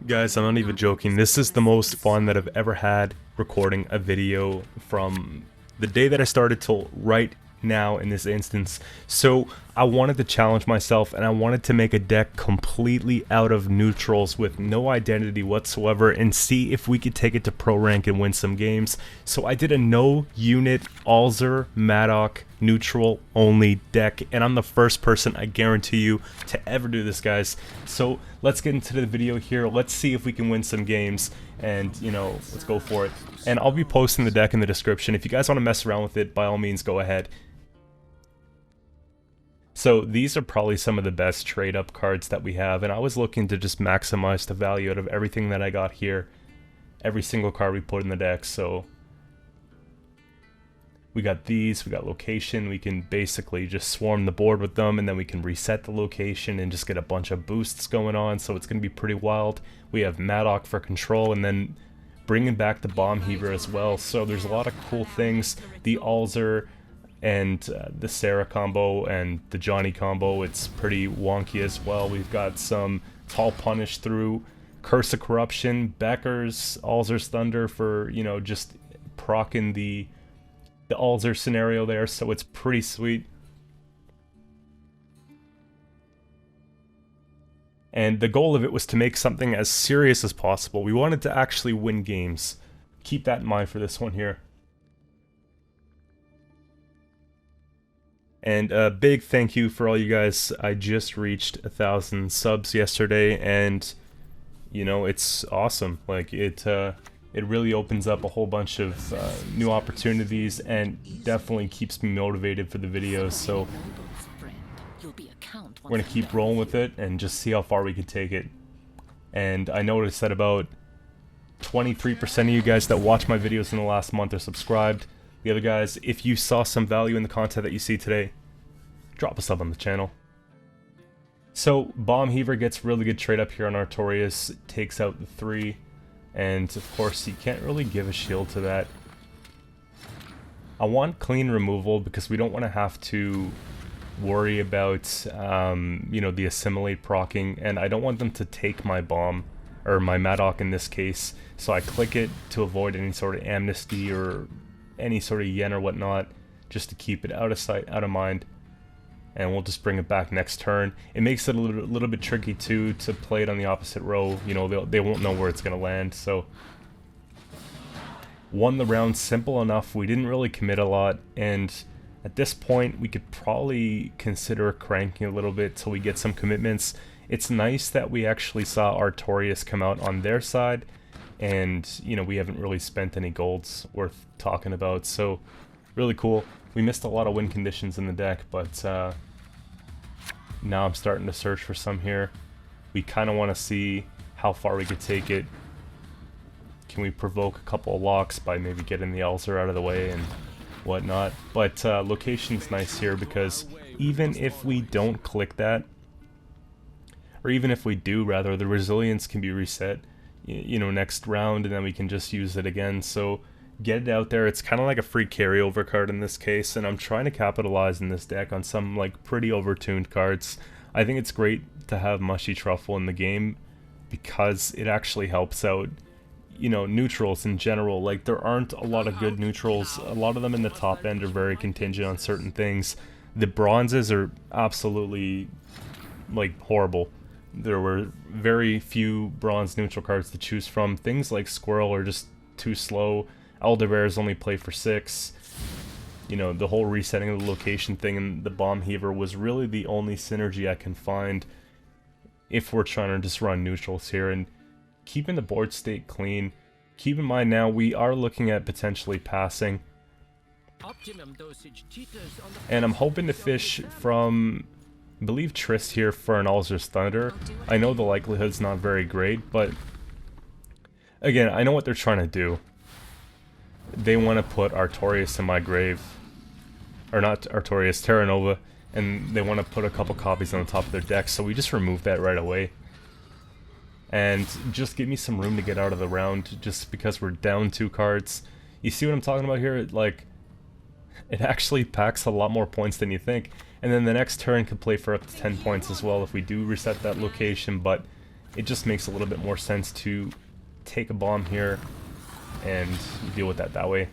Guys, I'm not even joking. This is the most fun that I've ever had recording a video from the day that I started till right now in this instance. So I wanted to challenge myself and I wanted to make a deck completely out of neutrals with no identity whatsoever and see if we could take it to pro rank and win some games. So I did a no unit Alzer Madoc neutral only deck, and I'm the first person, I guarantee you, to ever do this, guys. So let's get into the video here. Let's see if we can win some games, and you know, let's go for it. And I'll be posting the deck in the description. If you guys want to mess around with it, by all means go ahead. So these are probably some of the best trade up cards that we have, and I was looking to just maximize the value out of everything that I got here, every single card we put in the deck. So we got these, we got location, we can basically just swarm the board with them, and then we can reset the location and just get a bunch of boosts going on, so it's going to be pretty wild. We have Madoc for control, and then bringing back the Bomb Heaver as well, so there's a lot of cool things. The Alzer and the Sarah combo and the Johnny combo, it's pretty wonky as well. We've got some Tall Punish through, Curse of Corruption, Becker's, Alzer's Thunder for, you know, just proccing the Alzer scenario there, so it's pretty sweet. And the goal of it was to make something as serious as possible. We wanted to actually win games. Keep that in mind for this one here. And a big thank you for all you guys. I just reached 1,000 subs yesterday, and you know, it's awesome. Like it really opens up a whole bunch of new opportunities and definitely keeps me motivated for the videos. So we're gonna keep rolling with it and just see how far we can take it. And I noticed that about 23% of you guys that watch my videos in the last month are subscribed. The other guys, if you saw some value in the content that you see today, drop a sub on the channel. So Bomb Heaver gets really good trade up here on Artorias, takes out the 3, and of course you can't really give a shield to that. I want clean removal because we don't want to have to worry about you know, the assimilate proccing, and I don't want them to take my bomb, or my Madoc in this case, so I click it to avoid any sort of amnesty or any sort of yen or whatnot, just to keep it out of sight, out of mind, and we'll just bring it back next turn. It makes it a little bit tricky too to play it on the opposite row. You know, they won't know where it's gonna land. So won the round simple enough. We didn't really commit a lot, and at this point we could probably consider cranking a little bit till we get some commitments. It's nice that we actually saw Artorias come out on their side, and you know, we haven't really spent any golds worth talking about, so really cool. We missed a lot of win conditions in the deck, but now I'm starting to search for some here. We kind of want to see how far we could take it. Can we provoke a couple of locks by maybe getting the Alzer out of the way and whatnot? But location's nice here because even if we don't click that, or even if we do rather, the resilience can be reset, you know, next round, and then we can just use it again. So get it out there. It's kind of like a free carryover card in this case, and I'm trying to capitalize in this deck on some like pretty overtuned cards. I think it's great to have Mushy Truffle in the game because it actually helps out, you know, neutrals in general. Like, there aren't a lot of good neutrals. A lot of them in the top end are very contingent on certain things. The bronzes are absolutely like horrible. There were very few bronze neutral cards to choose from. Things like Squirrel are just too slow. Elderbears only play for 6. You know, the whole resetting of the location thing and the Bomb Heaver was really the only synergy I can find if we're trying to just run neutrals here. And keeping the board state clean. Keep in mind now we are looking at potentially passing. And I'm hoping to fish from, I believe, Trist here for an Alzer's Thunder. I know the likelihood's not very great, but again, I know what they're trying to do. They want to put Artorias in my grave. Or not Artorias, Terra Nova. And they want to put a couple copies on the top of their deck, so we just remove that right away. And just give me some room to get out of the round, just because we're down 2 cards. You see what I'm talking about here? Like, it actually packs a lot more points than you think. And then the next turn could play for up to 10 points as well if we do reset that location, but it just makes a little bit more sense to take a bomb here and deal with that way.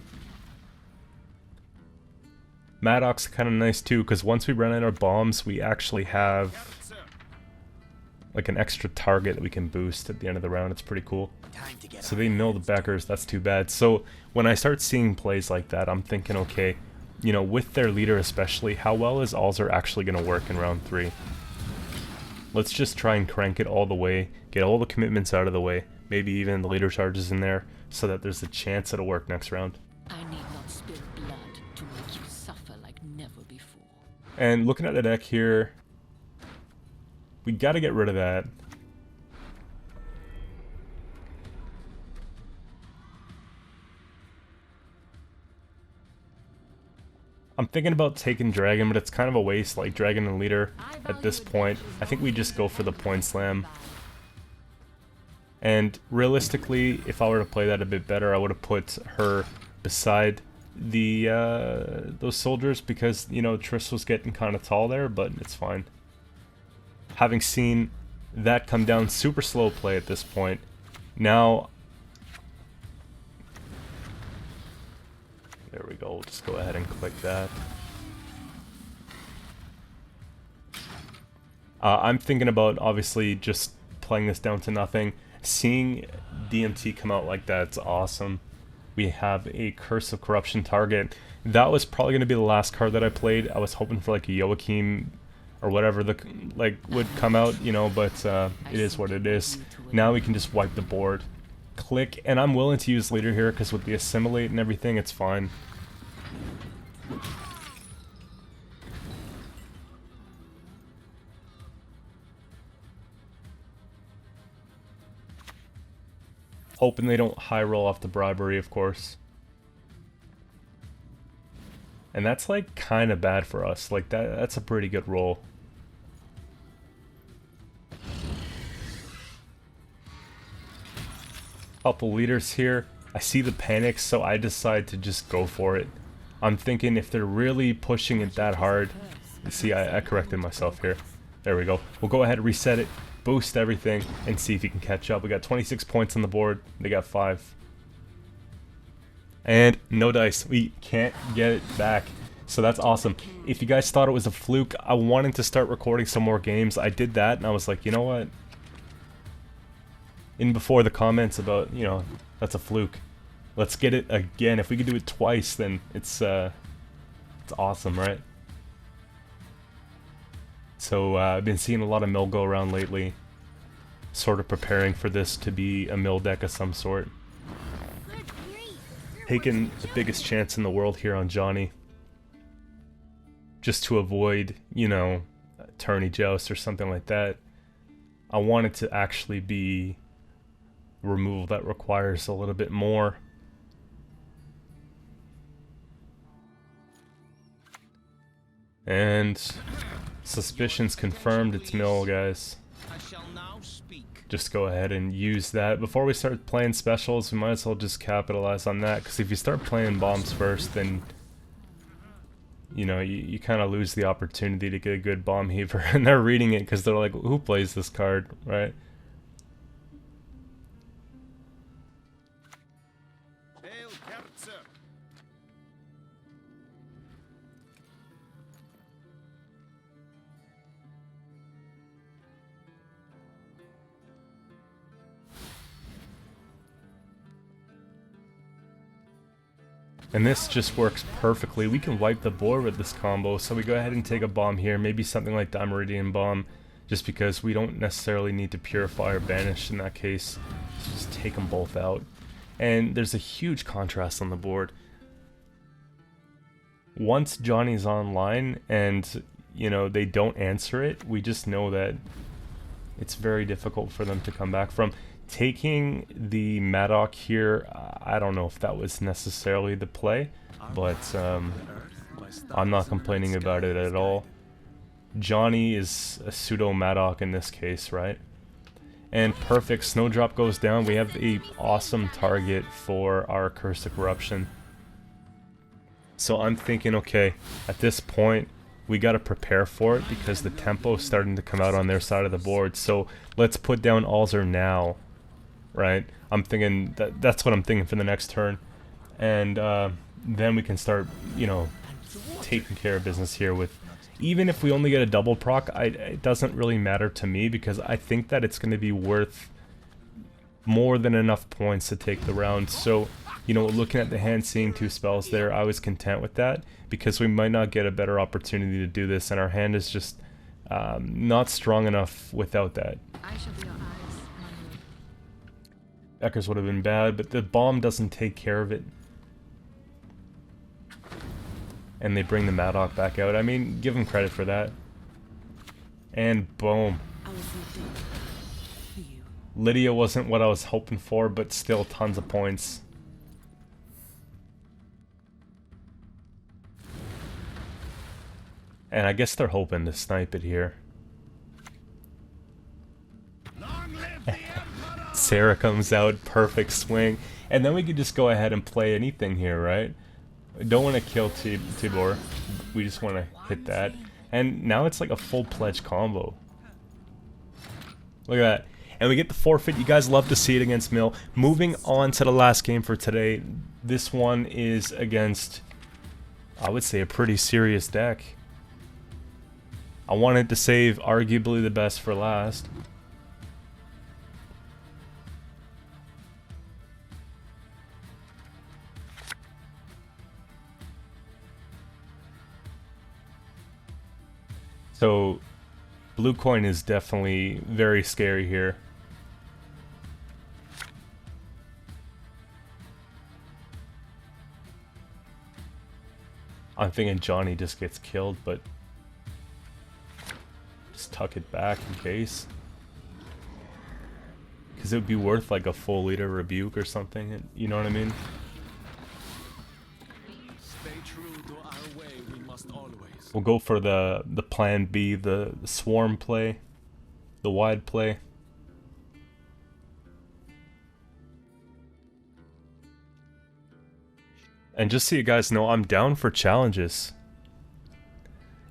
Madoc's kind of nice too, because once we run out of bombs, we actually have like an extra target that we can boost at the end of the round. It's pretty cool. So they mill the Beckers, that's too bad. So when I start seeing plays like that, I'm thinking, okay, you know, with their leader especially, how well is Alzer actually going to work in round 3? Let's just try and crank it all the way, get all the commitments out of the way, maybe even the leader charges in there, so that there's a chance it'll work next round. I need not spill blood to make you suffer like never before. And looking at the deck here, we got to get rid of that. I'm thinking about taking Dragon, but it's kind of a waste, like Dragon and Leader at this point. I think we just go for the Point Slam. And realistically, if I were to play that a bit better, I would have put her beside the those soldiers, because, you know, Triss was getting kind of tall there, but it's fine. Having seen that come down, super slow play at this point, now... There we go, we'll just go ahead and click that. I'm thinking about, obviously, just playing this down to nothing. Seeing DMT come out like that, it's awesome. We have a Curse of Corruption target. That was probably going to be the last card that I played. I was hoping for like a Joachim or whatever the would come out, you know, but it is what it is. Now we can just wipe the board. Click, and I'm willing to use Leader here, because with the Assimilate and everything, it's fine. Hoping they don't high roll off the bribery, of course. And that's like kind of bad for us. Like that's a pretty good roll. Couple leaders here. I see the panic, so I decide to just go for it. I'm thinking if they're really pushing it that hard... See, I corrected myself here. There we go. We'll go ahead and reset it, boost everything, and see if he can catch up. We got 26 points on the board. They got 5. And no dice. We can't get it back. So that's awesome. If you guys thought it was a fluke, I wanted to start recording some more games. I did that, and I was like, you know what? In before the comments about, you know, that's a fluke. Let's get it again. If we could do it twice, then it's awesome, right? So I've been seeing a lot of mill go around lately, sort of preparing for this to be a mill deck of some sort. Taking the biggest chance in the world here on Johnny, just to avoid, you know, a tourney joust or something like that. I want it to actually be removal that requires a little bit more. And suspicions confirmed, it's mill, guys. Just go ahead and use that. Before we start playing specials, we might as well just capitalize on that, because if you start playing bombs first, then you know, you kind of lose the opportunity to get a good bomb heaver. And they're reading it because they're like, who plays this card, right? And this just works perfectly. We can wipe the board with this combo, so we go ahead and take a bomb here, maybe something like the Meridian Bomb, just because we don't necessarily need to purify or banish in that case. So just take them both out. And there's a huge contrast on the board. Once Johnny's online and, you know, they don't answer it, we just know that it's very difficult for them to come back from. Taking the Madoc here, I don't know if that was necessarily the play, but I'm not complaining about it at all. Johnny is a pseudo Madoc in this case, right? And perfect, Snowdrop goes down. We have a awesome target for our Curse of Corruption. So I'm thinking, okay, at this point, we got to prepare for it because the tempo is starting to come out on their side of the board. So let's put down Alzur now, right? I'm thinking that's what I'm thinking for the next turn, and then we can start, you know, taking care of business here with. Even if we only get a double proc, it doesn't really matter to me because I think that it's going to be worth more than enough points to take the round. So, you know, looking at the hand, seeing 2 spells there, I was content with that because we might not get a better opportunity to do this, and our hand is just not strong enough without that. I shall be your eyes, my lord. Eckers would have been bad, but the bomb doesn't take care of it. And they bring the Maddock back out. I mean, give them credit for that. And boom. I will be dead for you. Lydia wasn't what I was hoping for, but still tons of points. And I guess they're hoping to snipe it here. Sarah comes out, perfect swing. And then we could just go ahead and play anything here, right? We don't want to kill Tibor. We just want to hit that. And now it's like a full pledge combo. Look at that. And we get the forfeit. You guys love to see it against Mill. Moving on to the last game for today. This one is against, I would say, a pretty serious deck. I wanted to save arguably the best for last. So, blue coin is definitely very scary here. I'm thinking Johnny just gets killed, but just tuck it back in case. Because it would be worth like a full leader rebuke or something, you know what I mean? Stay true to our way, we must always. We'll go for the plan B, the swarm play, the wide play. And just so you guys know, I'm down for challenges.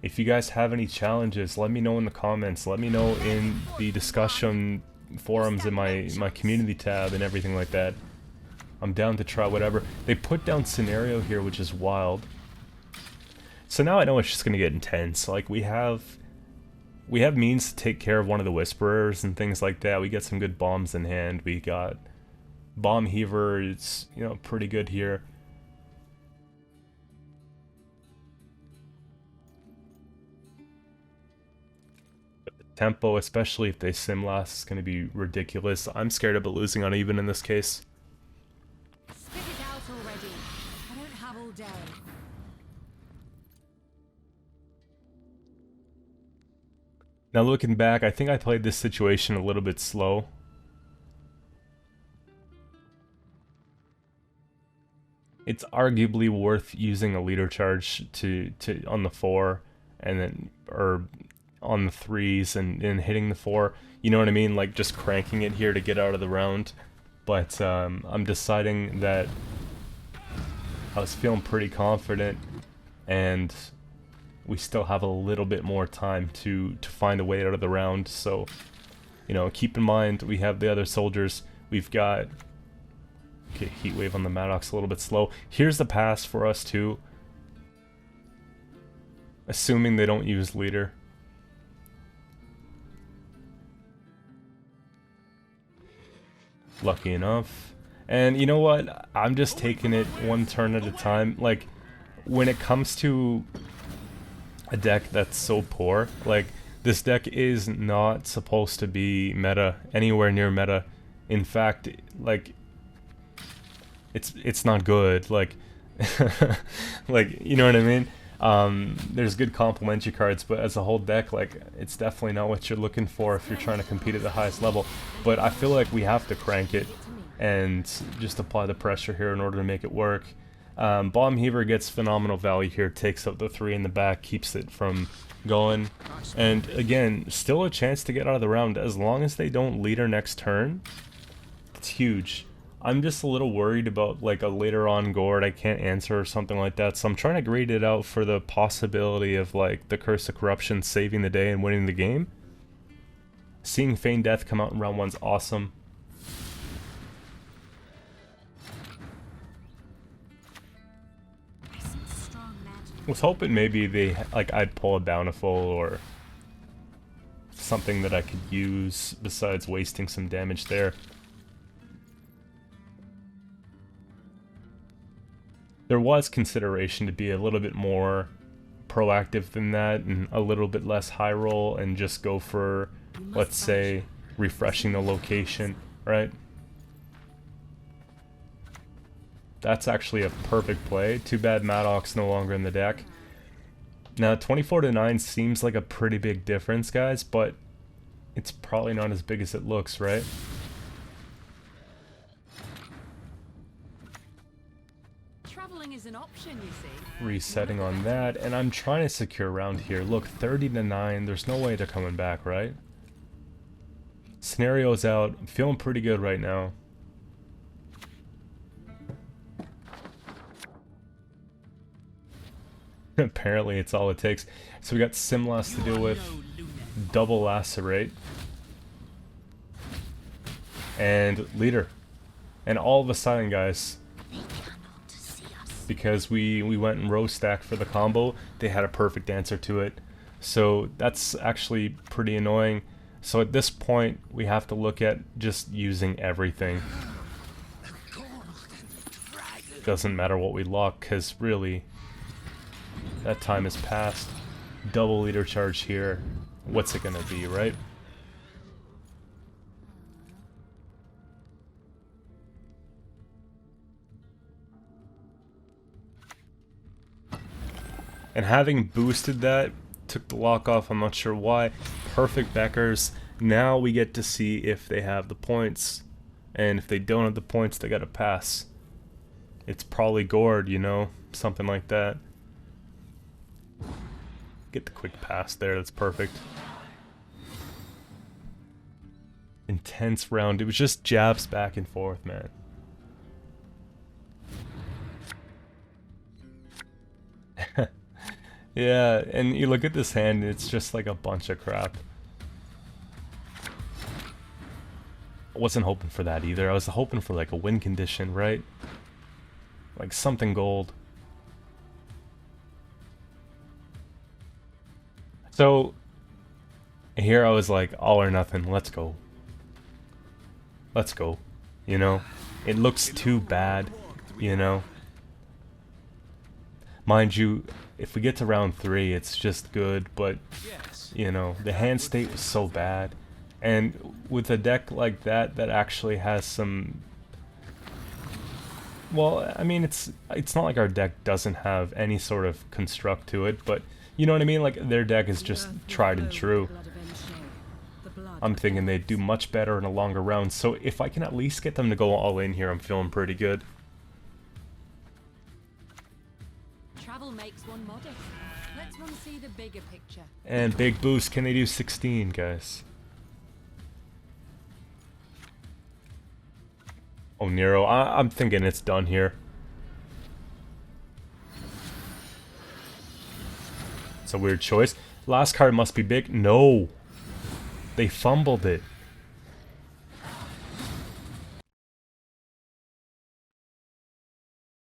If you guys have any challenges, let me know in the comments. Let me know in the discussion forums in my community tab and everything like that. I'm down to try whatever. They put down scenario here, which is wild. So now I know it's just gonna get intense. Like we have means to take care of one of the Whisperers and things like that. We get some good bombs in hand. We got Bomb Heaver. It's, you know, pretty good here. But the tempo, especially if they sim last, is gonna be ridiculous. I'm scared about losing on even in this case. Spit it out already. I don't have all day. Now looking back, I think I played this situation a little bit slow. It's arguably worth using a leader charge to on the 4 and then or on the 3s and hitting the 4. You know what I mean? Like just cranking it here to get out of the round. But I'm deciding that I was feeling pretty confident, and we still have a little bit more time to find a way out of the round. So, you know, keep in mind we have the other soldiers. We've got, okay, heat wave on the Maddox a little bit slow. Here's the pass for us too, assuming they don't use leader. Lucky enough. And you know what? I'm just taking it one turn at a time. Like, when it comes to a deck that's so poor, like, this deck is not supposed to be meta, anywhere near meta. In fact, like, it's not good. Like, like, you know what I mean? There's good complementary cards, but as a whole deck, like, it's definitely not what you're looking for if you're trying to compete at the highest level. But I feel like we have to crank it and just apply the pressure here in order to make it work. Bomb Heaver gets phenomenal value here, takes out the 3 in the back, keeps it from going. And again, still a chance to get out of the round as long as they don't leader next turn. It's huge. I'm just a little worried about like a later on gourd I can't answer or something like that, so I'm trying to grade it out for the possibility of like the Curse of Corruption saving the day and winning the game. Seeing Feign Death come out in round 1's awesome. Was hoping maybe they like I'd pull a Bountiful or something that I could use besides wasting some damage there. There was consideration to be a little bit more proactive than that and a little bit less high roll and just go for, let's say, refreshing the location, right? That's actually a perfect play. Too bad Maddox's no longer in the deck. Now, 24-9 seems like a pretty big difference, guys, but it's probably not as big as it looks, right? Traveling is an option, you see. Resetting on that, and I'm trying to secure around here. Look, 30-9, there's no way they're coming back, right? Scenario's out. I'm feeling pretty good right now. Apparently it's all it takes. So we got Simlas to deal with, double Lacerate, and Leader. And all of a sudden, guys, because we went and row stack for the combo, they had a perfect answer to it. So that's actually pretty annoying. So at this point, we have to look at just using everything. Doesn't matter what we lock, because really, that time has passed. Double Leader charge here. What's it gonna be, right? And having boosted that, took the lock off, I'm not sure why. Perfect Beckers. Now we get to see if they have the points. And if they don't have the points, they gotta pass. It's probably gourd, you know? Something like that. Get the quick pass there, that's perfect. Intense round. It was just jabs back and forth, man. Yeah, and you look at this hand, it's just like a bunch of crap. I wasn't hoping for that either. I was hoping for like a win condition, right? Like something gold. So, here I was like, all or nothing, let's go. Let's go. You know? It looks too bad, you know? Mind you, if we get to round 3, it's just good, but, you know, the hand state was so bad. And with a deck like that, that actually has some... Well, I mean, it's not like our deck doesn't have any sort of construct to it, but... You know what I mean? Like, their deck is just tried and true. I'm thinking they'd do much better in a longer round, so if I can at least get them to go all in here, I'm feeling pretty good. Travel makes one modest. Let's one see the bigger picture. And big boost, can they do 16, guys? Oh, Nero, I'm thinking it's done here. It's a weird choice. Last card must be big. No! They fumbled it.